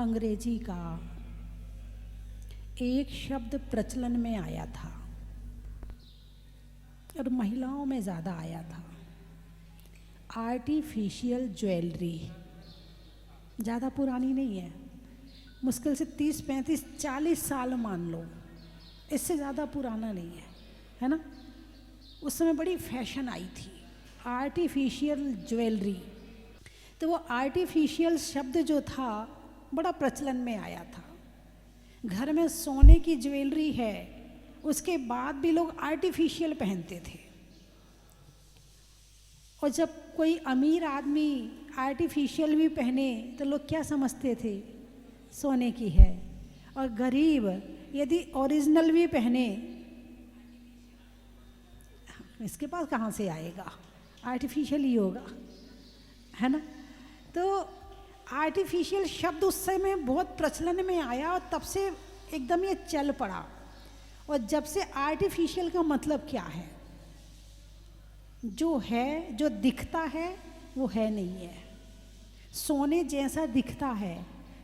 अंग्रेजी का एक शब्द प्रचलन में आया था और महिलाओं में ज़्यादा आया था, आर्टिफिशियल ज्वेलरी। ज़्यादा पुरानी नहीं है, मुश्किल से 30, 35, 40 साल मान लो, इससे ज़्यादा पुराना नहीं है ना। उस समय बड़ी फैशन आई थी आर्टिफिशियल ज्वेलरी। तो वो आर्टिफिशियल शब्द जो था बड़ा प्रचलन में आया था। घर में सोने की ज्वेलरी है, उसके बाद भी लोग आर्टिफिशियल पहनते थे। और जब कोई अमीर आदमी आर्टिफिशियल भी पहने तो लोग क्या समझते थे, सोने की है। और गरीब यदि ओरिजिनल भी पहने, इसके पास कहाँ से आएगा, आर्टिफिशियल ही होगा, है ना। तो आर्टिफिशियल शब्द उस समय बहुत प्रचलन में आया और तब से एकदम ये चल पड़ा। और जब से आर्टिफिशियल का मतलब क्या है, जो है, जो दिखता है वो है नहीं है। सोने जैसा दिखता है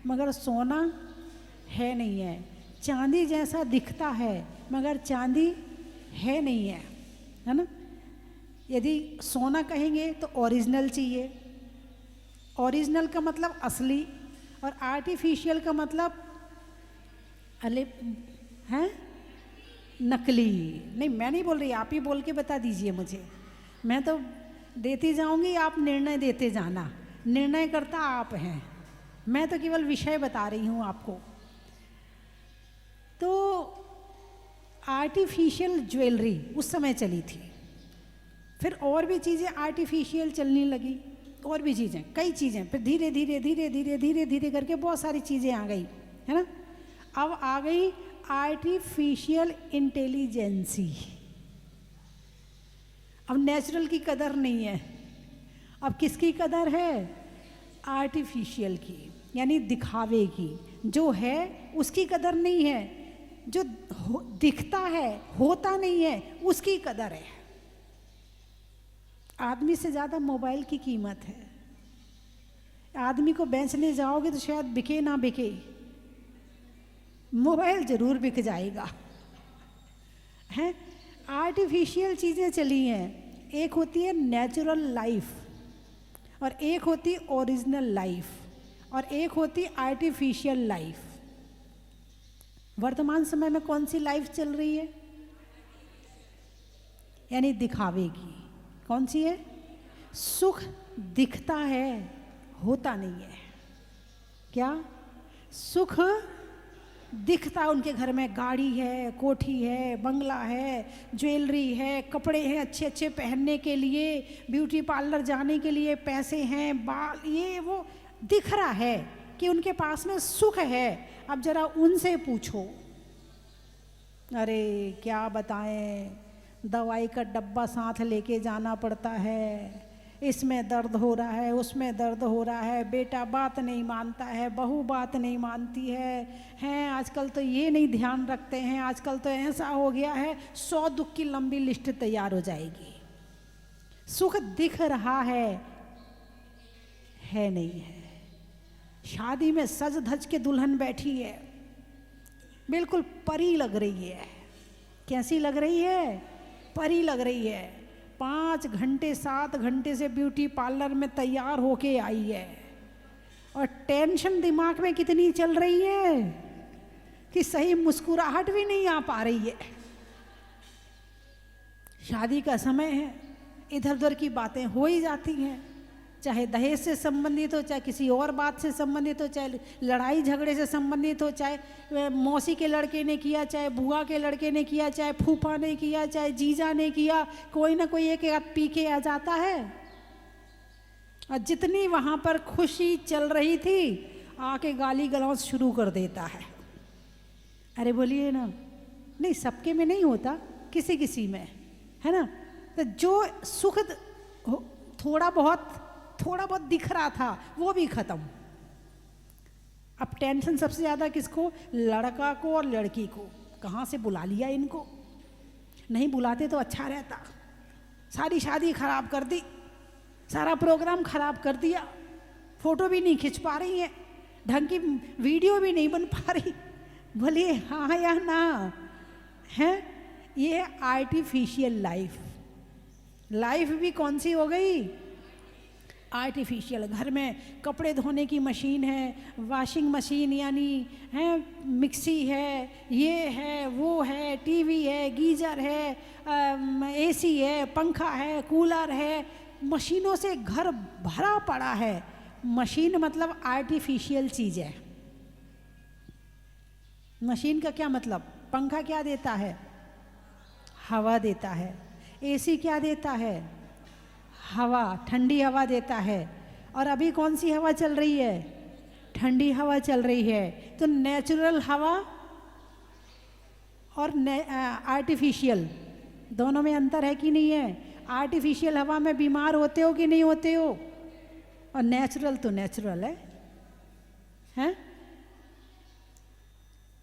मगर सोना है नहीं है। चांदी जैसा दिखता है मगर चांदी है नहीं है ना। यदि सोना कहेंगे तो ओरिजिनल चाहिए, ओरिजिनल का मतलब असली, और आर्टिफिशियल का मतलब अले हैं नकली। नहीं, मैं नहीं बोल रही, आप ही बोल के बता दीजिए मुझे, मैं तो देती जाऊंगी, आप निर्णय देते जाना। निर्णय करता आप हैं, मैं तो केवल विषय बता रही हूँ आपको। तो आर्टिफिशियल ज्वेलरी उस समय चली थी, फिर और भी चीज़ें आर्टिफिशियल चलने लगी, और भी चीज़ें, कई चीज़ें, फिर धीरे धीरे धीरे धीरे धीरे धीरे करके बहुत सारी चीज़ें आ गई, है ना। अब आ गई आर्टिफिशियल इंटेलिजेंसी। अब नेचुरल की कदर नहीं है, अब किसकी कदर है, आर्टिफिशियल की, यानी दिखावे की। जो है उसकी कदर नहीं है, जो दिखता है, होता नहीं है, उसकी कदर है। आदमी से ज़्यादा मोबाइल की कीमत है। आदमी को बेचने जाओगे तो शायद बिके ना बिके, मोबाइल जरूर बिक जाएगा, है। आर्टिफिशियल चीज़ें चली हैं, एक होती है नेचुरल लाइफ और एक होती ओरिजिनल लाइफ और एक होती आर्टिफिशियल लाइफ। वर्तमान समय में कौन सी लाइफ चल रही है, यानी दिखावे की। कौन सी है, सुख दिखता है, होता नहीं है। क्या सुख दिखता, उनके घर में गाड़ी है, कोठी है, बंगला है, ज्वेलरी है, कपड़े हैं अच्छे अच्छे पहनने के लिए, ब्यूटी पार्लर जाने के लिए पैसे हैं, बाल, ये वो दिख रहा है कि उनके पास में सुख है। अब जरा उनसे पूछो, अरे क्या बताएं, दवाई का डब्बा साथ लेके जाना पड़ता है, इसमें दर्द हो रहा है, उसमें दर्द हो रहा है, बेटा बात नहीं मानता है, बहू बात नहीं मानती है, आजकल तो ये नहीं ध्यान रखते हैं, आजकल तो ऐसा हो गया है, 100 दुख की लंबी लिस्ट तैयार हो जाएगी। सुख दिख रहा है नहीं है। शादी में सज धज के दुल्हन बैठी है, बिल्कुल परी लग रही है। कैसी लग रही है, परी लग रही है। 5 घंटे 7 घंटे से ब्यूटी पार्लर में तैयार होके आई है, और टेंशन दिमाग में कितनी चल रही है कि सही मुस्कुराहट भी नहीं आ पा रही है। शादी का समय है, इधर उधर की बातें हो ही जाती हैं, चाहे दहेज से संबंधित हो, चाहे किसी और बात से संबंधित हो, चाहे लड़ाई झगड़े से संबंधित हो, चाहे मौसी के लड़के ने किया, चाहे बुआ के लड़के ने किया, चाहे फूफा ने किया, चाहे जीजा ने किया, कोई ना कोई एक आध पी के आ जाता है। और जितनी वहाँ पर खुशी चल रही थी, आके गाली गलौज शुरू कर देता है। अरे बोलिए ना, नहीं सबके में नहीं होता, किसी किसी में, है ना। तो जो सुख थोड़ा बहुत दिख रहा था वो भी खत्म। अब टेंशन सबसे ज़्यादा किसको, लड़का को और लड़की को। कहाँ से बुला लिया इनको, नहीं बुलाते तो अच्छा रहता, सारी शादी खराब कर दी, सारा प्रोग्राम खराब कर दिया, फोटो भी नहीं खिंच पा रही हैं, ढंग की वीडियो भी नहीं बन पा रही। बोलिए हाँ या ना? है ये आर्टिफिशियल लाइफ। लाइफ भी कौन सी हो गई? आर्टिफिशियल। घर में कपड़े धोने की मशीन है, वॉशिंग मशीन यानी है, मिक्सी है, ये है, वो है, टीवी है, गीजर है, एसी है, पंखा है, कूलर है, मशीनों से घर भरा पड़ा है। मशीन मतलब आर्टिफिशियल चीज़ है। मशीन का क्या मतलब? पंखा क्या देता है? हवा देता है। एसी क्या देता है? हवा, ठंडी हवा देता है। और अभी कौन सी हवा चल रही है? ठंडी हवा चल रही है। तो नेचुरल हवा और आर्टिफिशियल, दोनों में अंतर है कि नहीं है? आर्टिफिशियल हवा में बीमार होते हो कि नहीं होते हो? और नेचुरल तो नेचुरल है, हैं?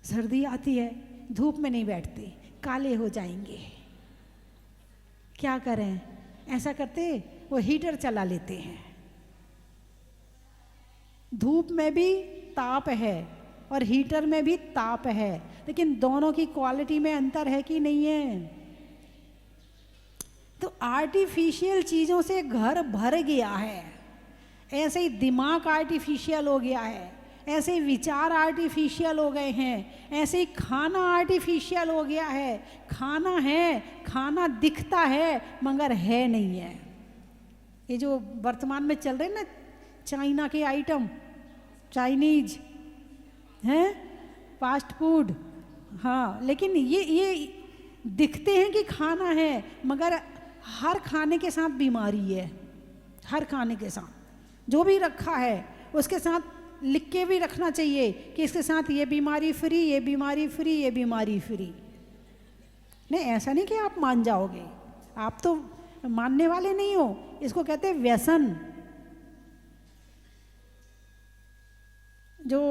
सर्दी आती है, धूप में नहीं बैठते, काले हो जाएंगे। क्या करें? ऐसा करते, वो हीटर चला लेते हैं। धूप में भी ताप है और हीटर में भी ताप है, लेकिन दोनों की क्वालिटी में अंतर है कि नहीं है? तो आर्टिफिशियल चीज़ों से घर भर गया है। ऐसे ही दिमाग आर्टिफिशियल हो गया है, ऐसे ही विचार आर्टिफिशियल हो गए हैं, ऐसे ही खाना आर्टिफिशियल हो गया है। खाना है, खाना दिखता है मगर है नहीं है। ये जो वर्तमान में चल रहे हैं ना चाइना के आइटम, चाइनीज हैं, फास्ट फूड, हाँ, लेकिन ये दिखते हैं कि खाना है मगर हर खाने के साथ बीमारी है। हर खाने के साथ जो भी रखा है उसके साथ लिख के भी रखना चाहिए कि इसके साथ ये बीमारी फ्री, ये बीमारी फ्री, ये बीमारी फ्री। नहीं, ऐसा नहीं कि आप मान जाओगे, आप तो मानने वाले नहीं हो। इसको कहते हैं व्यसन। जो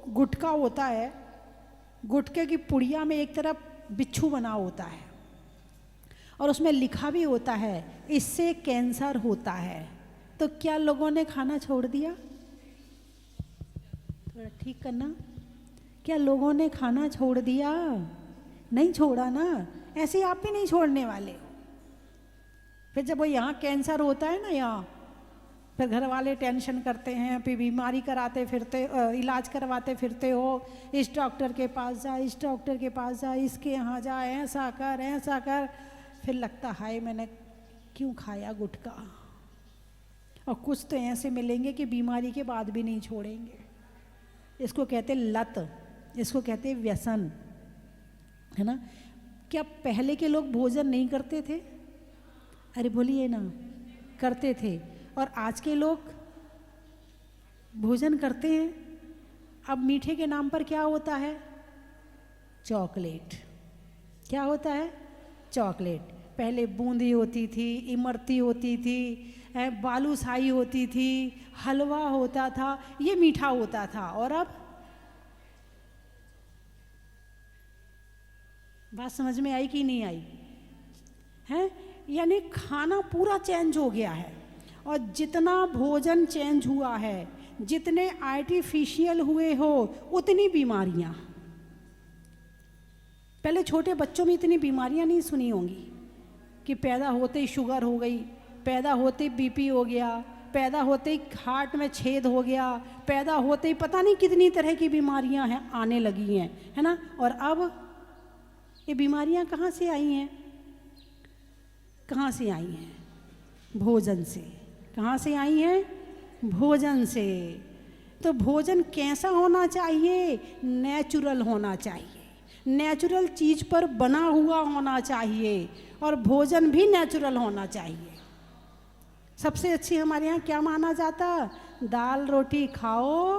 गुटखा होता है, गुटखे की पुड़िया में एक तरफ बिच्छू बना होता है और उसमें लिखा भी होता है इससे कैंसर होता है। तो क्या लोगों ने खाना छोड़ दिया? थोड़ा ठीक करना। क्या लोगों ने खाना छोड़ दिया? नहीं छोड़ा ना। ऐसे आप भी नहीं छोड़ने वाले हो। फिर जब वो यहाँ कैंसर होता है ना, यहाँ फिर घर वाले टेंशन करते हैं, फिर बीमारी कराते फिरते, इलाज करवाते फिरते हो, इस डॉक्टर के पास जा, इस डॉक्टर के पास जा, इसके यहाँ जा, ऐसा कर, ऐसा कर। फिर लगता हाय मैंने क्यों खाया गुटखा। और कुछ तो ऐसे मिलेंगे कि बीमारी के बाद भी नहीं छोड़ेंगे। इसको कहते लत, इसको कहते व्यसन, है ना। क्या पहले के लोग भोजन नहीं करते थे? अरे बोलिए ना, करते थे। और आज के लोग भोजन करते हैं। अब मीठे के नाम पर क्या होता है? चॉकलेट। क्या होता है? चॉकलेट। पहले बूंदी होती थी, इमरती होती थी, बालूशाही होती थी, हलवा होता था, ये मीठा होता था। और अब बात समझ में आई कि नहीं आई? है यानी खाना पूरा चेंज हो गया है। और जितना भोजन चेंज हुआ है, जितने आर्टिफिशियल हुए हो, उतनी बीमारियां। पहले छोटे बच्चों में इतनी बीमारियां नहीं सुनी होंगी कि पैदा होते ही शुगर हो गई, पैदा होते ही बीपी हो गया, पैदा होते ही हार्ट में छेद हो गया, पैदा होते ही पता नहीं कितनी तरह की बीमारियां हैं आने लगी हैं, है ना। और अब ये बीमारियां कहाँ से आई हैं? कहाँ से आई हैं? भोजन से। कहाँ से आई हैं? भोजन से। तो भोजन कैसा होना चाहिए? नेचुरल होना चाहिए, नेचुरल चीज़ पर बना हुआ होना चाहिए। और भोजन भी नेचुरल होना चाहिए। सबसे अच्छी हमारे यहाँ क्या माना जाता? दाल रोटी खाओ,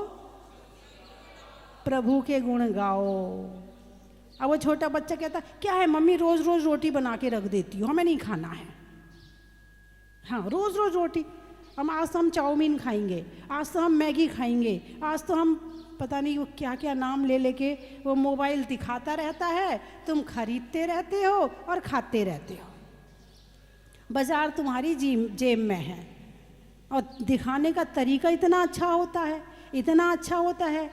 प्रभु के गुण गाओ। अब वो छोटा बच्चा कहता क्या है मम्मी, रोज़ रोज़ रोटी बना के रख देती हो, हमें नहीं खाना है। हाँ, रोज़ रोज़ रोटी। आज तो हम चाउमीन खाएंगे, आज तो हम मैगी खाएंगे, आज तो हम पता नहीं वो क्या क्या नाम ले लेके वो मोबाइल दिखाता रहता है, तुम खरीदते रहते हो और खाते रहते हो। बाजार तुम्हारी जेब में है और दिखाने का तरीका इतना अच्छा होता है इतना अच्छा होता है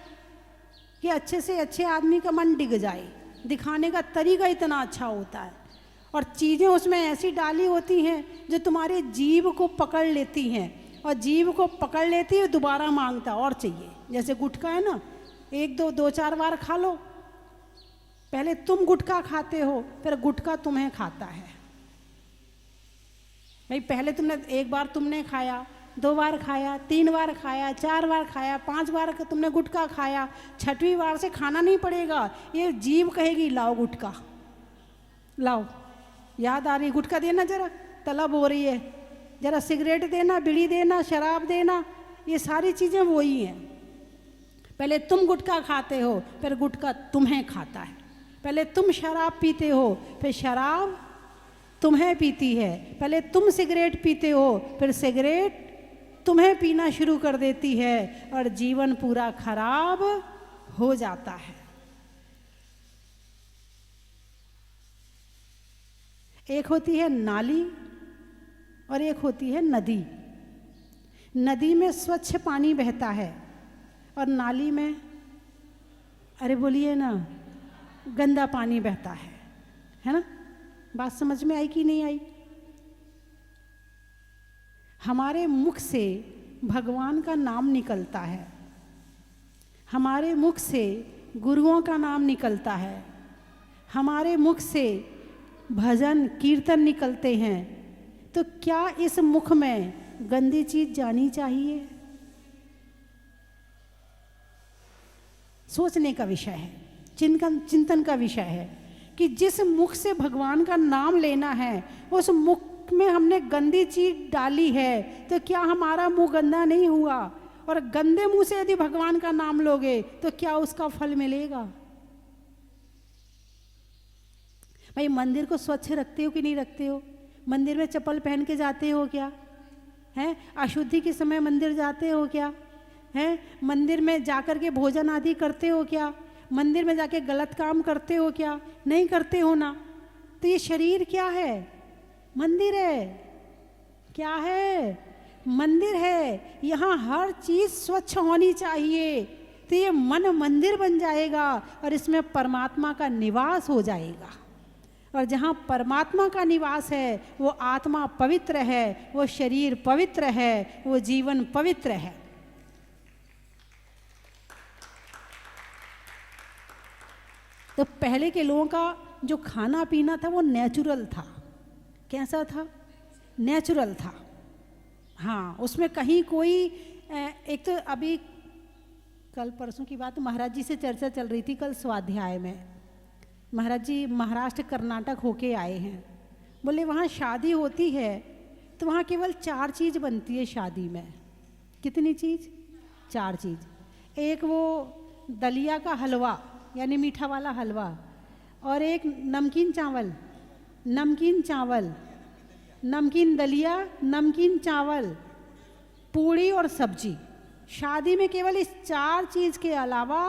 कि अच्छे से अच्छे आदमी का मन डिग जाए। दिखाने का तरीका इतना अच्छा होता है, और चीज़ें उसमें ऐसी डाली होती हैं जो तुम्हारे जीभ को पकड़ लेती हैं, और जीभ को पकड़ लेती है दोबारा मांगता और चाहिए। जैसे गुटखा है ना, एक दो चार बार खा लो, पहले तुम गुटखा खाते हो, फिर गुटखा तुम्हें खाता है। भाई पहले तुमने एक बार तुमने खाया, 2 बार खाया, 3 बार खाया, 4 बार खाया, 5 बार तुमने गुटखा खाया, 6वीं बार से खाना नहीं पड़ेगा। ये जीभ कहेगी लाओ गुटखा, लाओ, याद आ रही गुटखा देना, जरा तलब हो रही है, जरा सिगरेट देना, बीड़ी देना, शराब देना, ये सारी चीज़ें वही हैं। पहले तुम गुटखा खाते हो, फिर गुटखा तुम्हें खाता है। पहले तुम शराब पीते हो, फिर शराब तुम्हें पीती है। पहले तुम सिगरेट पीते हो, फिर सिगरेट तुम्हें पीना शुरू कर देती है, और जीवन पूरा खराब हो जाता है। एक होती है नाली और एक होती है नदी। नदी में स्वच्छ पानी बहता है, और नाली में, अरे बोलिए ना, गंदा पानी बहता है ना। बात समझ में आई कि नहीं आई? हमारे मुख से भगवान का नाम निकलता है, हमारे मुख से गुरुओं का नाम निकलता है, हमारे मुख से भजन कीर्तन निकलते हैं, तो क्या इस मुख में गंदी चीज जानी चाहिए? सोचने का विषय है, चिंतन का विषय है कि जिस मुख से भगवान का नाम लेना है, उस मुख में हमने गंदी चीज डाली है, तो क्या हमारा मुंह गंदा नहीं हुआ? और गंदे मुंह से यदि भगवान का नाम लोगे तो क्या उसका फल मिलेगा? भाई मंदिर को स्वच्छ रखते हो कि नहीं रखते हो? मंदिर में चप्पल पहन के जाते हो क्या? हैं? अशुद्धि के समय मंदिर जाते हो क्या? हैं? मंदिर में जाकर के भोजन आदि करते हो क्या? मंदिर में जाके गलत काम करते हो क्या? नहीं करते हो ना। तो ये शरीर क्या है? मंदिर है। क्या है? मंदिर है। यहाँ हर चीज स्वच्छ होनी चाहिए, तो ये मन मंदिर बन जाएगा और इसमें परमात्मा का निवास हो जाएगा। और जहाँ परमात्मा का निवास है, वो आत्मा पवित्र है, वो शरीर पवित्र है, वो जीवन पवित्र है। तो पहले के लोगों का जो खाना पीना था वो नेचुरल था। कैसा था? नेचुरल था। हाँ, उसमें कहीं कोई एक तो अभी कल परसों की बात महाराज जी से चर्चा चल रही थी कल स्वाध्याय में। महाराज जी महाराष्ट्र कर्नाटक होके आए हैं। बोले वहाँ शादी होती है तो वहाँ केवल 4 चीज़ बनती है शादी में। कितनी चीज़? 4 चीज़। एक वो दलिया का हलवा यानी मीठा वाला हलवा, और एक नमकीन चावल, नमकीन चावल, नमकीन दलिया, नमकीन चावल, पूड़ी और सब्जी। शादी में केवल इस 4 चीज़ के अलावा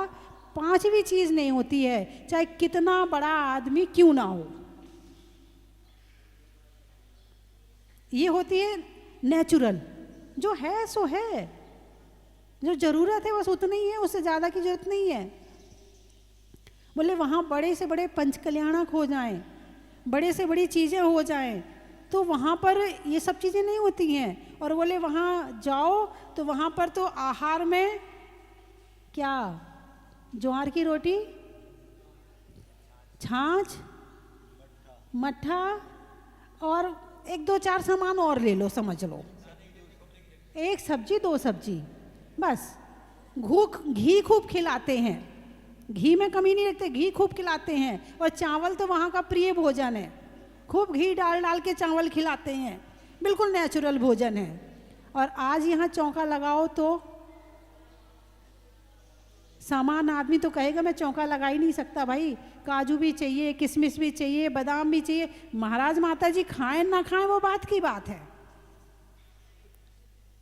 5वीं चीज़ नहीं होती है, चाहे कितना बड़ा आदमी क्यों ना हो। ये होती है नेचुरल, जो है सो है, जो ज़रूरत है बस उतना ही है, उससे ज़्यादा की ज़रूरत नहीं है। बोले वहाँ बड़े से बड़े पंचकल्याणक हो जाएं, बड़े से बड़ी चीज़ें हो जाएं, तो वहाँ पर ये सब चीज़ें नहीं होती हैं। और बोले वहाँ जाओ तो वहाँ पर तो आहार में क्या? ज्वार की रोटी, छाछ, मट्ठा और 1-2-4 सामान और ले लो, समझ लो, 1 सब्जी 2 सब्जी बस। घी खूब खिलाते हैं, घी में कमी नहीं रखते, घी खूब खिलाते हैं। और चावल तो वहाँ का प्रिय भोजन है, खूब घी डाल डाल के चावल खिलाते हैं, बिल्कुल नेचुरल भोजन है। और आज यहाँ चौका लगाओ तो सामान आदमी तो कहेगा मैं चौका लगा ही नहीं सकता भाई, काजू भी चाहिए, किशमिश भी चाहिए, बादाम भी चाहिए। महाराज माता जी खाएं ना खाएं वो बात की बात है,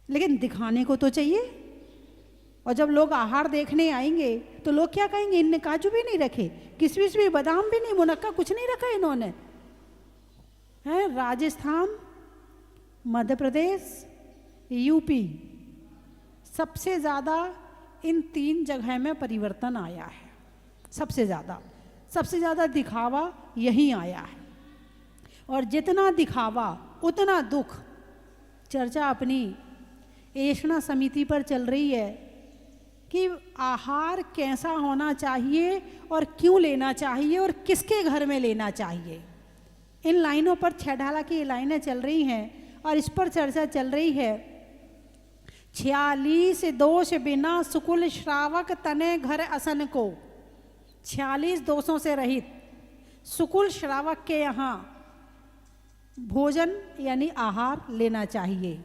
लेकिन दिखाने को तो चाहिए। और जब लोग आहार देखने आएंगे तो लोग क्या कहेंगे? इनने काजू भी नहीं रखे, किशमिश भी, बादाम भी नहीं, मुनक्का कुछ नहीं रखा इन्होंने। है राजस्थान, मध्य प्रदेश, यूपी सबसे ज़्यादा इन 3 जगह में परिवर्तन आया है। सबसे ज़्यादा दिखावा यहीं आया है। और जितना दिखावा उतना दुख। चर्चा अपनी ऐषणा समिति पर चल रही है कि आहार कैसा होना चाहिए और क्यों लेना चाहिए और किसके घर में लेना चाहिए। इन लाइनों पर 6 ढाला की लाइनें चल रही हैं और इस पर चर्चा चल रही है। 46 दोष बिना सुकुल श्रावक तने घर असन को। 46 दोषों से रहित सुकुल श्रावक के यहाँ भोजन यानी आहार लेना चाहिए।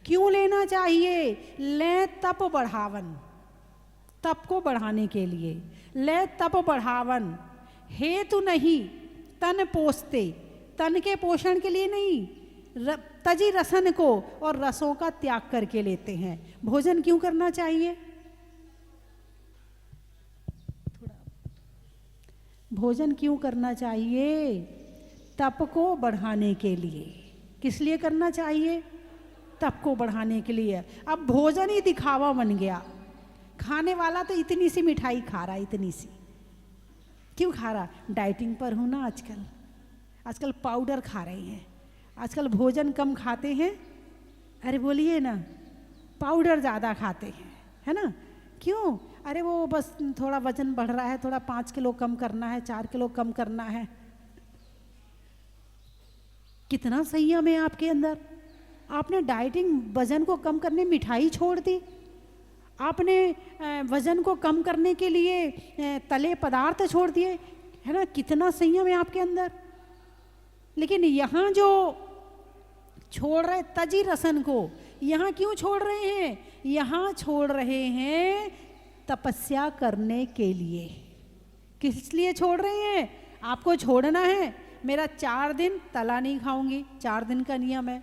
क्यों लेना चाहिए? ले तप बढ़ावन, तप को बढ़ाने के लिए। ले तप बढ़ावन हेतु नहीं तन पोसते, तन के पोषण के लिए नहीं, तजी रसन को और रसों का त्याग करके लेते हैं। भोजन क्यों करना चाहिए? भोजन क्यों करना चाहिए? तप को बढ़ाने के लिए। किस लिए करना चाहिए? तप को बढ़ाने के लिए। अब भोजन ही दिखावा बन गया। खाने वाला तो इतनी सी मिठाई खा रहा, इतनी सी। क्यों खा रहा? डाइटिंग पर हूँ ना आजकल पाउडर खा रहे हैं, आजकल भोजन कम खाते हैं। अरे बोलिए ना, पाउडर ज़्यादा खाते हैं, है ना? क्यों? अरे वो बस थोड़ा वजन बढ़ रहा है, थोड़ा 5 किलो कम करना है, 4 किलो कम करना है। कितना संयम है आपके अंदर। आपने डाइटिंग वजन को कम करने मिठाई छोड़ दी, आपने वजन को कम करने के लिए तले पदार्थ छोड़ दिए, है ना? कितना संयम है आपके अंदर। लेकिन यहाँ जो छोड़ रहे तजी रसन को, यहाँ क्यों छोड़ रहे हैं? यहाँ छोड़ रहे हैं तपस्या करने के लिए। किस लिए छोड़ रहे हैं? आपको छोड़ना है। मेरा 4 दिन तला नहीं खाऊंगी, 4 दिन का नियम है।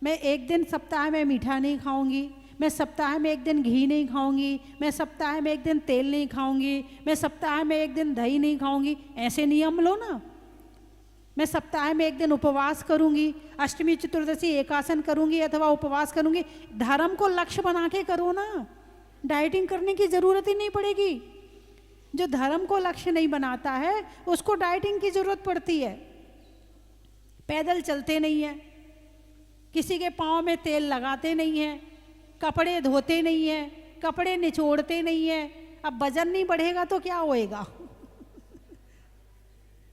मैं 1 दिन सप्ताह में मीठा नहीं खाऊंगी, मैं सप्ताह में 1 दिन घी नहीं खाऊंगी, मैं सप्ताह में 1 दिन तेल नहीं खाऊंगी, मैं सप्ताह में 1 दिन दही नहीं खाऊंगी। ऐसे नियम लो ना। मैं सप्ताह में 1 दिन उपवास करूंगी, अष्टमी चतुर्दशी एकासन करूंगी अथवा उपवास करूंगी। धर्म को लक्ष्य बना के करो ना, डाइटिंग करने की जरूरत ही नहीं पड़ेगी। जो धर्म को लक्ष्य नहीं बनाता है उसको डाइटिंग की जरूरत पड़ती है। पैदल चलते नहीं है, किसी के पाँव में तेल लगाते नहीं है, कपड़े धोते नहीं है, कपड़े निचोड़ते नहीं है। अब वजन नहीं बढ़ेगा तो क्या होएगा?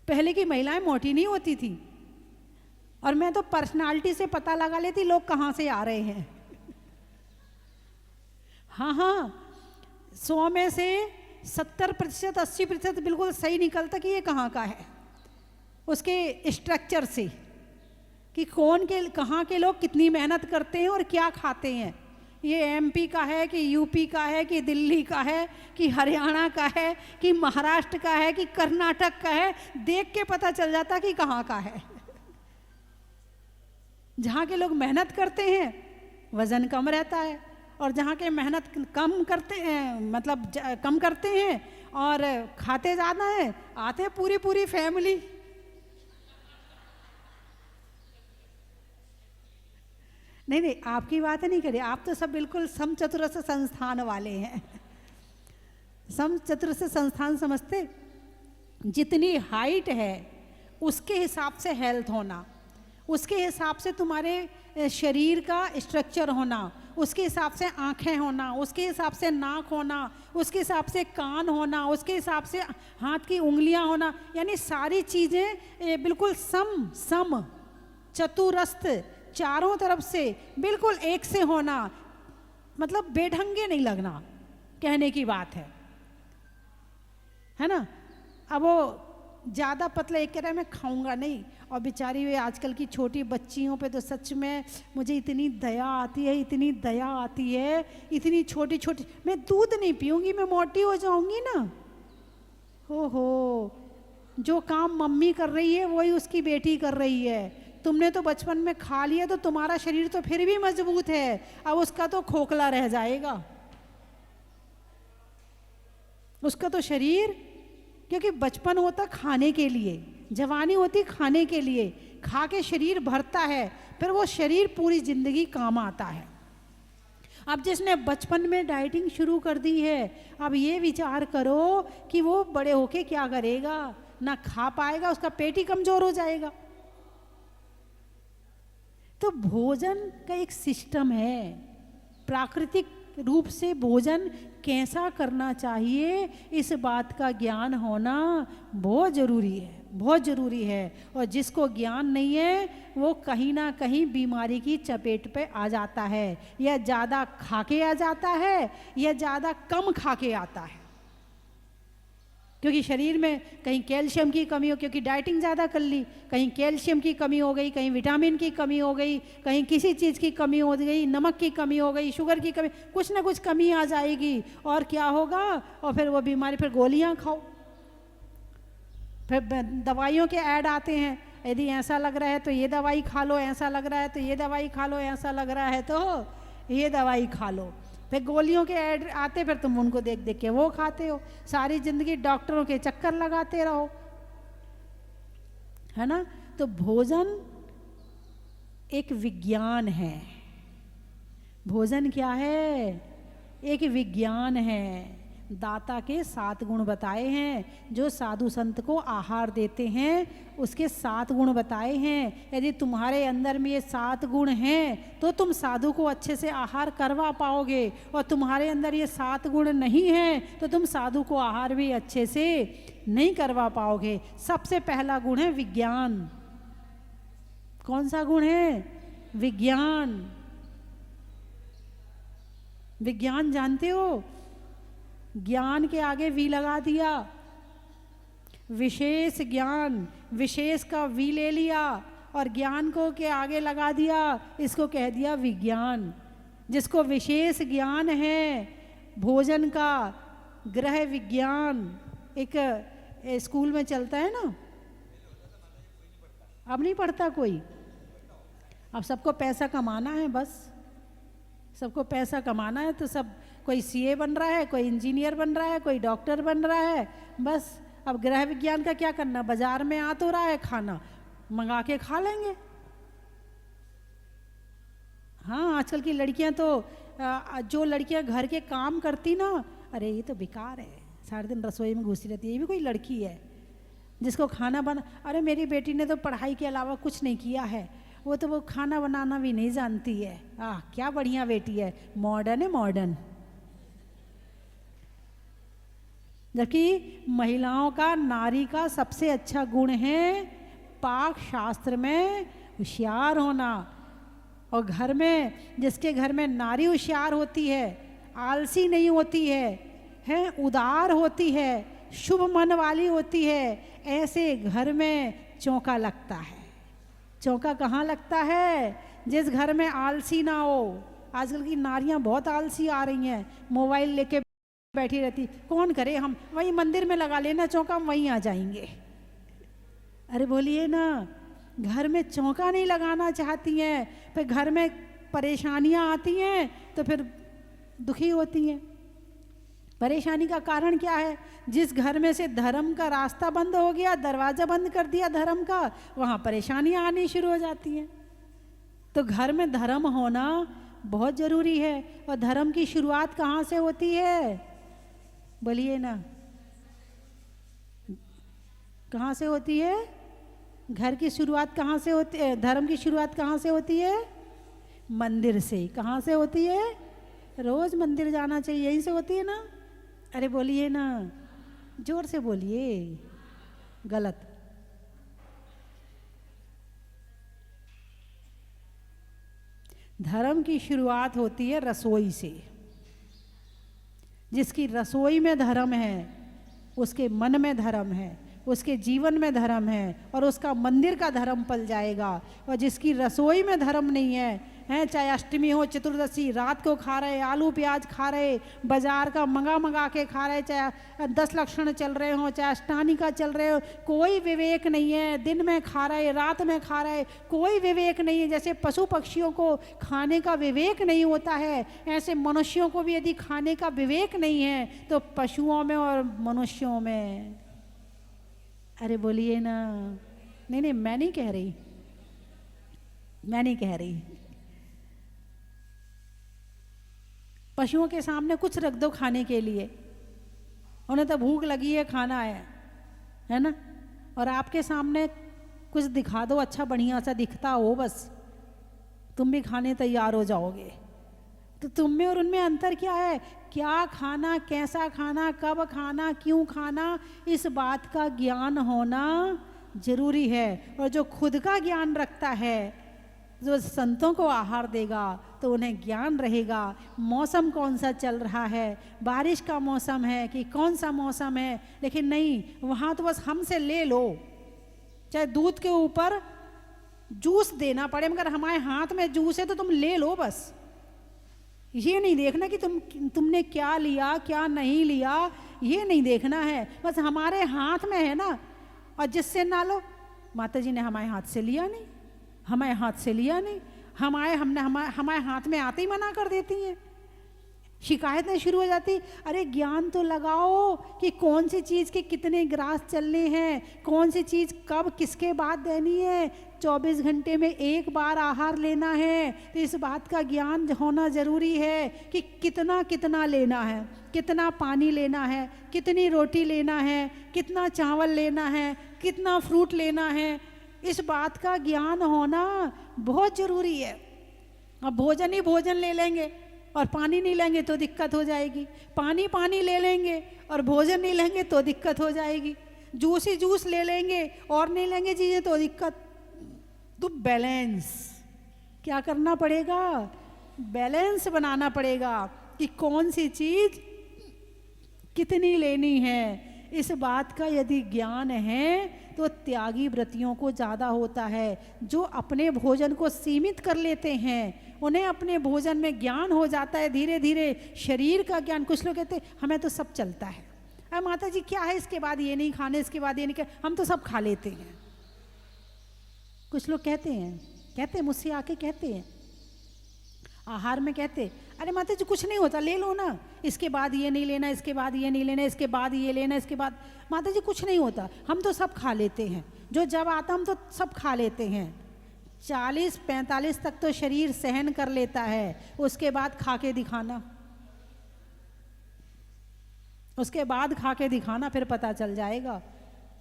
पहले की महिलाएं मोटी नहीं होती थी, और मैं तो पर्सनालिटी से पता लगा लेती लोग कहाँ से आ रहे हैं। हाँ, 100 में से 70% 80% बिल्कुल सही निकलता कि ये कहाँ का है, उसके स्ट्रक्चर से, कि कौन के कहाँ के लोग कितनी मेहनत करते हैं और क्या खाते हैं। ये एमपी का है कि यूपी का है कि दिल्ली का है कि हरियाणा का है कि महाराष्ट्र का है कि कर्नाटक का है, देख के पता चल जाता कि कहाँ का है। जहाँ के लोग मेहनत करते हैं वज़न कम रहता है, और जहाँ के मेहनत कम करते हैं, मतलब कम करते हैं और खाते ज़्यादा हैं, आते पूरी पूरी फैमिली। नहीं, आपकी बात नहीं करिए, आप तो सब बिल्कुल समचतुरस्र संस्थान वाले हैं। समचतुरस्र संस्थान समझते? जितनी हाइट है उसके हिसाब से हेल्थ होना, उसके हिसाब से तुम्हारे शरीर का स्ट्रक्चर होना, उसके हिसाब से आँखें होना, उसके हिसाब से नाक होना, उसके हिसाब से कान होना, उसके हिसाब से हाथ की उंगलियां होना, यानी सारी चीज़ें बिल्कुल सम चतुरस्थ, चारों तरफ से बिल्कुल एक से होना, मतलब बेढंगे नहीं लगना, कहने की बात है ना? अब वो ज़्यादा पतला एक कह रहा है मैं खाऊंगा नहीं, और बेचारी वे आजकल की छोटी बच्चियों पे तो सच में मुझे इतनी दया आती है, इतनी दया आती है। इतनी छोटी छोटी, मैं दूध नहीं पीऊंगी, मैं मोटी हो जाऊंगी ना। हो जो काम मम्मी कर रही है वही उसकी बेटी कर रही है। तुमने तो बचपन में खा लिया तो तुम्हारा शरीर तो फिर भी मजबूत है, अब उसका तो खोखला रह जाएगा, उसका तो शरीर, क्योंकि बचपन होता खाने के लिए, जवानी होती खाने के लिए, खा के शरीर भरता है, फिर वो शरीर पूरी जिंदगी काम आता है। अब जिसने बचपन में डाइटिंग शुरू कर दी है, अब ये विचार करो कि वो बड़े होके क्या करेगा, ना खा पाएगा, उसका पेट ही कमजोर हो जाएगा। तो भोजन का एक सिस्टम है, प्राकृतिक रूप से भोजन कैसा करना चाहिए, इस बात का ज्ञान होना बहुत जरूरी है, बहुत जरूरी है। और जिसको ज्ञान नहीं है वो कहीं ना कहीं बीमारी की चपेट पे आ जाता है, या ज़्यादा खा के आ जाता है या ज़्यादा कम खा के आता है, क्योंकि शरीर में कहीं कैल्शियम की कमी हो, क्योंकि डाइटिंग ज़्यादा कर ली, कहीं कैल्शियम की कमी हो गई, कहीं विटामिन की कमी हो गई, कहीं किसी चीज़ की कमी हो गई, नमक की कमी हो गई, शुगर की कमी, कुछ ना कुछ कमी आ जाएगी। और क्या होगा, और फिर वो बीमारी, फिर गोलियां खाओ, फिर दवाइयों के ऐड आते हैं, यदि ऐसा लग रहा है तो ये दवाई खा लो, ऐसा लग रहा है तो ये दवाई खा लो, ऐसा लग रहा है तो ये दवाई खा लो। फिर गोलियों के ऐड आते, फिर तुम उनको देख देख के वो खाते हो, सारी जिंदगी डॉक्टरों के चक्कर लगाते रहो, है ना। तो भोजन एक विज्ञान है। भोजन क्या है, एक विज्ञान है। दाता के 7 गुण बताए हैं, जो साधु संत को आहार देते हैं उसके 7 गुण बताए हैं। यदि तुम्हारे अंदर में ये 7 गुण हैं तो तुम साधु को अच्छे से आहार करवा पाओगे, और तुम्हारे अंदर ये 7 गुण नहीं हैं तो तुम साधु को आहार भी अच्छे से नहीं करवा पाओगे। सबसे पहला गुण है विज्ञान। कौन सा गुण है, विज्ञान। विज्ञान जानते हो, ज्ञान के आगे वी लगा दिया, विशेष ज्ञान, विशेष का वी ले लिया और ज्ञान को के आगे लगा दिया, इसको कह दिया विज्ञान। जिसको विशेष ज्ञान है भोजन का, गृह विज्ञान, एक स्कूल में चलता है ना, अब नहीं पढ़ता कोई, अब सबको पैसा कमाना है, बस सबको पैसा कमाना है, तो सब कोई सीए बन रहा है, कोई इंजीनियर बन रहा है, कोई डॉक्टर बन रहा है, बस अब गृह विज्ञान का क्या करना, बाजार में आ तो रहा है खाना, मंगा के खा लेंगे। हाँ, आजकल की लड़कियां तो जो लड़कियां घर के काम करती ना, अरे ये तो बेकार है, सारे दिन रसोई में घुसी रहती है, ये भी कोई लड़की है जिसको खाना बना, अरे मेरी बेटी ने तो पढ़ाई के अलावा कुछ नहीं किया है, वो तो वो खाना बनाना भी नहीं जानती है। क्या बढ़िया बेटी है, मॉडर्न है मॉडर्न। जबकि महिलाओं का, नारी का सबसे अच्छा गुण है पाक शास्त्र में होशियार होना। और घर में, जिसके घर में नारी होशियार होती है, आलसी नहीं होती है, उदार होती है, शुभ मन वाली होती है, ऐसे घर में चौका लगता है। चौका कहाँ लगता है, जिस घर में आलसी ना हो। आजकल की नारियां बहुत आलसी आ रही हैं, मोबाइल लेके बैठी रहती, कौन करे, हम वही मंदिर में लगा लेना चौका, हम वहीं आ जाएंगे। अरे बोलिए ना, घर में चौका नहीं लगाना चाहती हैं, फिर घर में परेशानियां आती हैं तो फिर दुखी होती हैं। परेशानी का कारण क्या है, जिस घर में से धर्म का रास्ता बंद हो गया, दरवाजा बंद कर दिया धर्म का, वहाँ परेशानियां आनी शुरू हो जाती हैं। तो घर में धर्म होना बहुत ज़रूरी है। और धर्म की शुरुआत कहाँ से होती है, बोलिए ना, कहाँ से होती है, घर की शुरुआत कहाँ से होती है, धर्म की शुरुआत कहाँ से होती है, मंदिर से। कहाँ से होती है, रोज मंदिर जाना चाहिए, यहीं से होती है ना। अरे बोलिए ना, जोर से बोलिए, गलत। धर्म की शुरुआत होती है रसोई से। जिसकी रसोई में धर्म है उसके मन में धर्म है, उसके जीवन में धर्म है, और उसका मंदिर का धर्म पल जाएगा। और जिसकी रसोई में धर्म नहीं है, चाहे अष्टमी हो, चतुर्दशी, रात को खा रहे आलू प्याज खा रहे, बाजार का मंगा के खा रहे, चाहे 10 लक्षण चल रहे हो, चाहे अष्टानी का चल रहे हो, कोई विवेक नहीं है। दिन में खा रहे, रात में खा रहे, कोई विवेक नहीं है। जैसे पशु पक्षियों को खाने का विवेक नहीं होता है, ऐसे मनुष्यों को भी यदि खाने का विवेक नहीं है तो पशुओं में और मनुष्यों में। अरे बोलिए ना, नहीं, मैं नहीं कह रही, मैं नहीं कह रही। पशुओं के सामने कुछ रख दो खाने के लिए, उन्हें तो भूख लगी है, खाना है ना, और आपके सामने कुछ दिखा दो अच्छा बढ़िया सा दिखता हो, बस तुम भी खाने तैयार हो जाओगे। तो तुम में और उनमें अंतर क्या है? क्या खाना, कैसा खाना, कब खाना, क्यों खाना, इस बात का ज्ञान होना जरूरी है। और जो खुद का ज्ञान रखता है, जो संतों को आहार देगा, तो उन्हें ज्ञान रहेगा मौसम कौन सा चल रहा है, बारिश का मौसम है कि कौन सा मौसम है। लेकिन नहीं, वहाँ तो बस हमसे ले लो, चाहे दूध के ऊपर जूस देना पड़े, मगर हमारे हाथ में जूस है तो तुम ले लो बस। ये नहीं देखना कि तुमने क्या लिया क्या नहीं लिया, ये नहीं देखना है, बस हमारे हाथ में है ना। और जिससे ना लो, माता जी ने हमारे हाथ से लिया नहीं, हमारे हाथ से लिया नहीं, हमारे हाथ में आते ही मना कर देती हैं, शिकायतें शुरू हो जाती। अरे ज्ञान तो लगाओ कि कौन सी चीज़ के कितने ग्रास चलने हैं, कौन सी चीज़ कब किसके बाद देनी है, 24 घंटे में एक बार आहार लेना है। तो इस बात का ज्ञान होना ज़रूरी है कि कितना कितना लेना है, कितना पानी लेना है, कितनी रोटी लेना है, कितना चावल लेना है, कितना फ्रूट लेना है। इस बात का ज्ञान होना बहुत ज़रूरी है। अब भोजन ही भोजन ले लेंगे और पानी नहीं लेंगे तो दिक्कत हो जाएगी, पानी ले लेंगे और भोजन नहीं लेंगे तो दिक्कत हो जाएगी, जूस ही जूस ले लेंगे और नहीं लेंगे चीज़ें तो दिक्कत। तो बैलेंस क्या करना पड़ेगा? बैलेंस बनाना पड़ेगा कि कौन सी चीज़ कितनी लेनी है। इस बात का यदि ज्ञान है तो त्यागी व्रतियों को ज़्यादा होता है। जो अपने भोजन को सीमित कर लेते हैं, उन्हें अपने भोजन में ज्ञान हो जाता है धीरे धीरे, शरीर का ज्ञान। कुछ लोग कहते हैं हमें तो सब चलता है, अरे माता जी क्या है, इसके बाद ये नहीं खाने, इसके बाद ये नहीं खाने, हम तो सब खा लेते हैं। कुछ लोग कहते हैं मुझसे आके कहते हैं आहार में, कहते अरे माता जी कुछ नहीं होता, ले लो ना, इसके बाद ये नहीं लेना, इसके बाद ये नहीं लेना, इसके बाद ये लेना, इसके बाद। माता जी कुछ नहीं होता, हम तो सब खा लेते हैं, जो जब आता हम तो सब खा लेते हैं। 40-45 तक तो शरीर सहन कर लेता है, उसके बाद खा के दिखाना, उसके बाद खा के दिखाना, फिर पता चल जाएगा।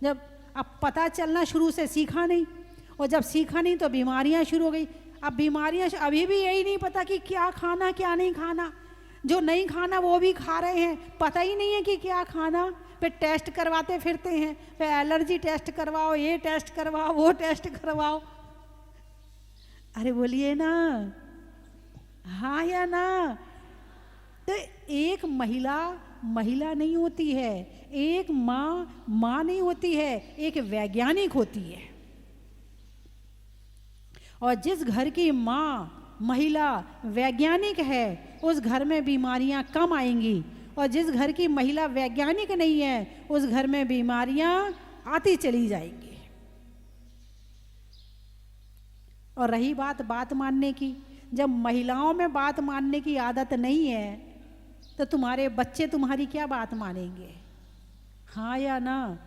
जब अब पता चलना शुरू से सीखा नहीं, और जब सीखा नहीं तो बीमारियां शुरू हो गई। अब बीमारियां अभी भी यही नहीं पता कि क्या खाना क्या नहीं खाना, जो नहीं खाना वो भी खा रहे हैं, पता ही नहीं है कि क्या खाना। फिर टेस्ट करवाते फिरते हैं, फिर एलर्जी टेस्ट करवाओ, ये टेस्ट करवाओ, वो टेस्ट करवाओ। अरे बोलिए ना, हाँ या ना। तो एक महिला नहीं होती है, एक माँ नहीं होती है, एक वैज्ञानिक होती है। और जिस घर की माँ महिला वैज्ञानिक है, उस घर में बीमारियां कम आएंगी, और जिस घर की महिला वैज्ञानिक नहीं है, उस घर में बीमारियां आती चली जाएंगी। और रही बात मानने की, जब महिलाओं में बात मानने की आदत नहीं है, तो तुम्हारे बच्चे तुम्हारी क्या बात मानेंगे? हाँ या ना?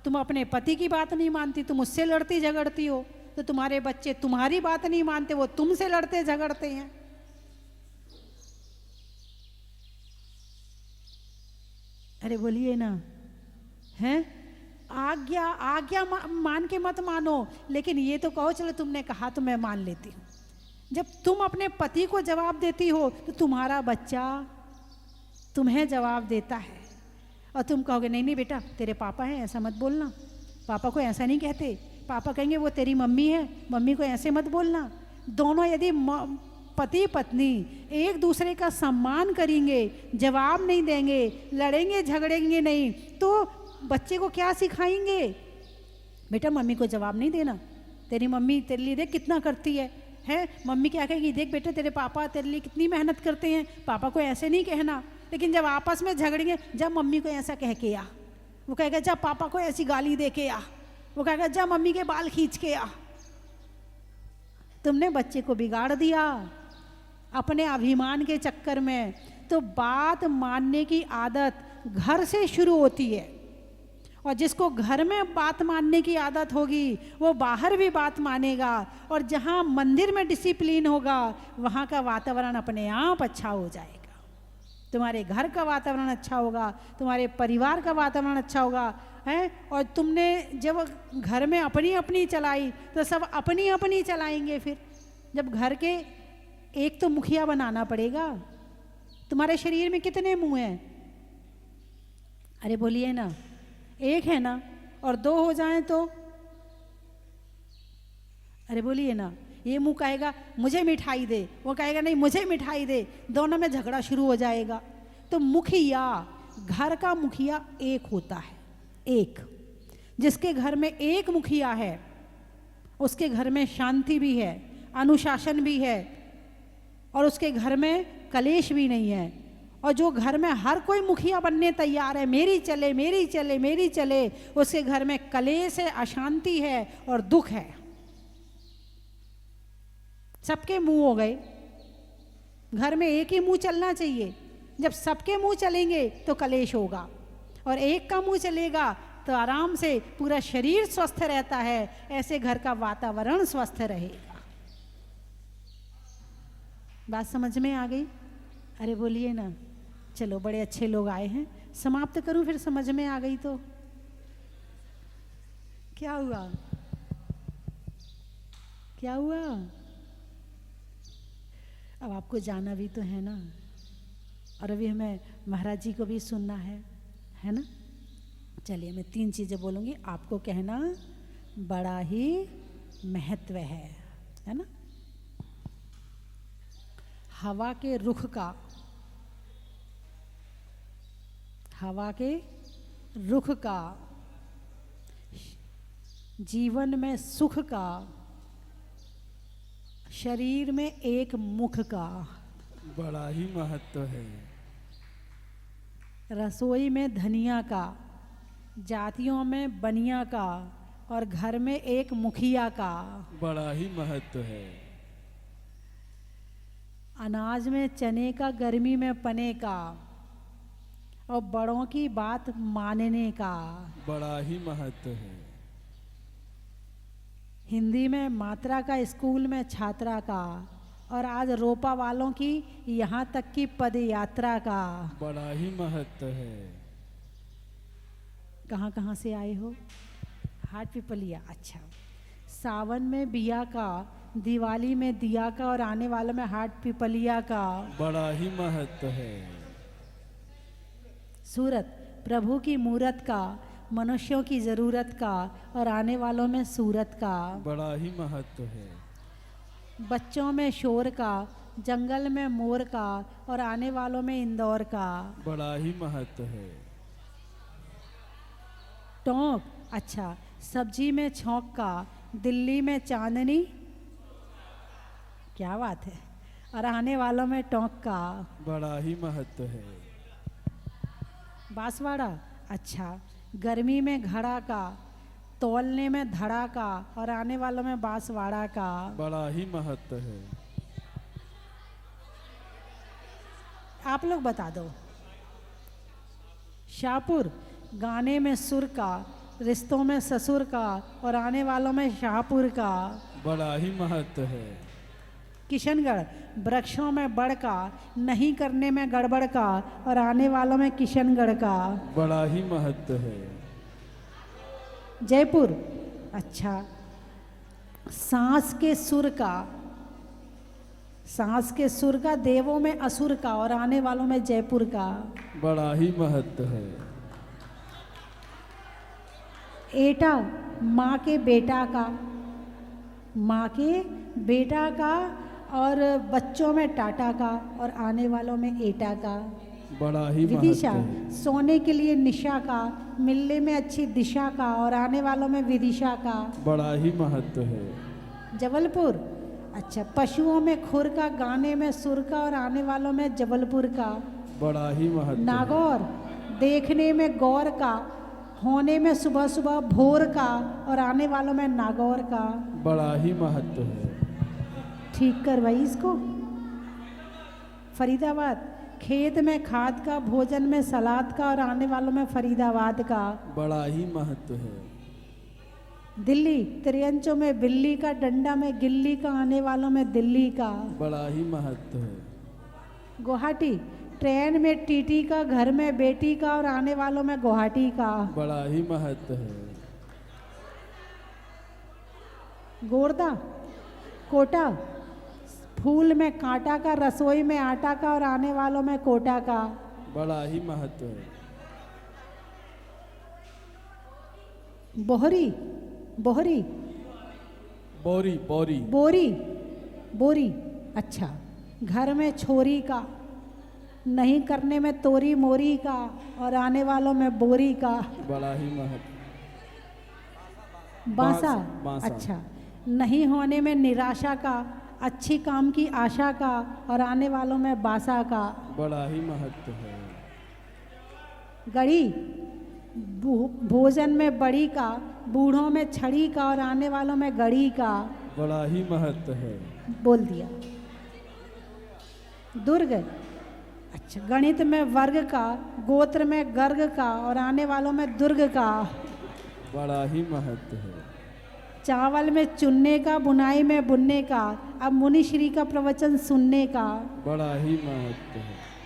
तुम अपने पति की बात नहीं मानती, तुम उससे लड़ती झगड़ती हो, तो तुम्हारे बच्चे तुम्हारी बात नहीं मानते, वो तुमसे लड़ते झगड़ते हैं। अरे बोलिए ना, हैं? आज्ञा मान के मत मानो, लेकिन ये तो कहो चलो तुमने कहा तो मैं मान लेती हूँ। जब तुम अपने पति को जवाब देती हो तो तुम्हारा बच्चा तुम्हें जवाब देता है, और तुम कहोगे नहीं बेटा तेरे पापा हैं, ऐसा मत बोलना, पापा को ऐसा नहीं कहते, पापा कहेंगे वो तेरी मम्मी है, मम्मी को ऐसे मत बोलना। दोनों यदि पति पत्नी एक दूसरे का सम्मान करेंगे, जवाब नहीं देंगे, लड़ेंगे झगड़ेंगे नहीं, तो बच्चे को क्या सिखाएंगे? बेटा मम्मी को जवाब नहीं देना, तेरी मम्मी तेरे लिए देख कितना करती है। मम्मी क्या कहेगी? देख बेटा तेरे पापा तेरे लिए कितनी मेहनत करते हैं, पापा को ऐसे नहीं कहना। लेकिन जब आपस में झगड़ेंगे, जब मम्मी को ऐसा कह के आ, वो कहेगा जब पापा को ऐसी गाली दे के आ, वो कहेगा जा मम्मी के बाल खींच के आ। तुमने बच्चे को बिगाड़ दिया अपने अभिमान के चक्कर में। तो बात मानने की आदत घर से शुरू होती है, और जिसको घर में बात मानने की आदत होगी वो बाहर भी बात मानेगा, और जहाँ मंदिर में डिसिप्लिन होगा वहाँ का वातावरण अपने आप अच्छा हो जाएगा। तुम्हारे घर का वातावरण अच्छा होगा, तुम्हारे परिवार का वातावरण अच्छा होगा है। और तुमने जब घर में अपनी अपनी चलाई तो सब अपनी अपनी चलाएंगे। फिर जब घर के एक तो मुखिया बनाना पड़ेगा। तुम्हारे शरीर में कितने मुंह हैं? अरे बोलिए ना, एक है ना, और दो हो जाएं तो? अरे बोलिए ना, ये मुंह कहेगा मुझे मिठाई दे, वो कहेगा नहीं मुझे मिठाई दे, दोनों में झगड़ा शुरू हो जाएगा। तो मुखिया, घर का मुखिया एक होता है। एक, जिसके घर में एक मुखिया है उसके घर में शांति भी है, अनुशासन भी है, और उसके घर में कलेश भी नहीं है। और जो घर में हर कोई मुखिया बनने तैयार है, मेरी चले मेरी चले मेरी चले, उसके घर में कलेश है, अशांति है और दुख है। सबके मुंह हो गए। घर में एक ही मुंह चलना चाहिए। जब सबके मुंह चलेंगे तो कलेश होगा, और एक का मुंह चलेगा तो आराम से पूरा शरीर स्वस्थ रहता है। ऐसे घर का वातावरण स्वस्थ रहेगा। बात समझ में आ गई? अरे बोलिए ना। चलो, बड़े अच्छे लोग आए हैं, समाप्त करूं फिर समझ में आ गई तो? क्या हुआ? क्या हुआ? अब आपको जाना भी तो है ना, और अभी हमें महाराज जी को भी सुनना है ना? चलिए, मैं 3 चीज़ें बोलूँगी, आपको कहना बड़ा ही महत्व है ना? हवा के रुख का, हवा के रुख का, जीवन में सुख का, शरीर में एक मुख का बड़ा ही महत्व है। रसोई में धनिया का, जातियों में बनिया का, और घर में एक मुखिया का बड़ा ही महत्व है। अनाज में चने का, गर्मी में पने का, और बड़ों की बात मानने का बड़ा ही महत्व है। हिंदी में मात्रा का, स्कूल में छात्रा का, और आज रोपा वालों की यहाँ तक की पद यात्रा का बड़ा ही महत्व है। कहाँ कहाँ से आए हो? हाट पिपलिया। अच्छा, सावन में बिया का, दिवाली में दिया का, और आने वाले में हाट पिपलिया का बड़ा ही महत्व है। सूरत प्रभु की मूरत का, मनुष्यों की जरूरत का, और आने वालों में सूरत का बड़ा ही महत्व है। बच्चों में शोर का, जंगल में मोर का, और आने वालों में इंदौर का बड़ा ही महत्व है। टोंक, अच्छा, सब्जी में छौंक का, दिल्ली में चांदनी, क्या बात है, और आने वालों में टोंक का बड़ा ही महत्व है। बांसवाड़ा, अच्छा, गर्मी में घड़ा का, तौलने में धड़ा का, और आने वालों में बांसवाड़ा का बड़ा ही महत्व है। आप लोग बता दो। शाहपुर, गाने में सुर का, रिश्तों में ससुर का, और आने वालों में शाहपुर का बड़ा ही महत्व है। किशनगढ़, वृक्षों में बड़ का, नहीं करने में गड़बड़ का, और आने वालों में किशनगढ़ का बड़ा ही महत्व है। जयपुर, अच्छा, सांस के सुर का, सांस के सुर का, देवों में असुर का, और आने वालों में जयपुर का बड़ा ही महत्व है। एटा, माँ के बेटा का, माँ के बेटा का, और बच्चों में टाटा का, और आने वालों में एटा का बड़ा ही विदिशा, महत्व है। सोने के लिए निशा का, मिलने में अच्छी दिशा का, और आने वालों में विदिशा का बड़ा ही महत्व है। जबलपुर, अच्छा, पशुओं में खुर का, गाने में सुर का, और आने वालों में जबलपुर का बड़ा ही महत्व है। नागौर, देखने में गौर का, होने में सुबह सुबह भोर का, और आने वालों में नागौर का बड़ा ही महत्व है। ठीक कर भाई इसको। फरीदाबाद, खेत में खाद का, भोजन में सलाद का, और आने वालों में फरीदाबाद का बड़ा ही महत्व है। दिल्ली, त्रियंचों में बिल्ली का, डंडा में गिल्ली का, आने वालों में दिल्ली का बड़ा ही महत्व है। गुवाहाटी, ट्रेन में टीटी का, घर में बेटी का और आने वालों में गुवाहाटी का। बड़ा ही महत्व है। गोरदा, कोटा, फूल में कांटा का, रसोई में आटा का और आने वालों में कोटा का। बड़ा ही महत्व है। बोहरी, बोहरी, बोरी, बोरी, बोरी, बोरी, अच्छा। घर में छोरी का, नहीं करने में तोरी मोरी का और आने वालों में बोरी का। बड़ा ही महत्व। बांसा, बांसा। अच्छा। नहीं होने में निराशा का, अच्छी काम की आशा का और आने वालों में बासा का। बड़ा ही महत्व है। गड़ी, भोजन में बड़ी का, बूढ़ों में छड़ी का और आने वालों में गड़ी का। बड़ा ही महत्व है। बोल दिया। दुर्ग, अच्छा। गणित में वर्ग का, गोत्र में गर्ग का और आने वालों में दुर्ग का। बड़ा ही महत्व है। चावल में चुनने का, बुनाई में बुनने का। अब मुनिश्री का प्रवचन सुनने का। बड़ा ही महत्व है।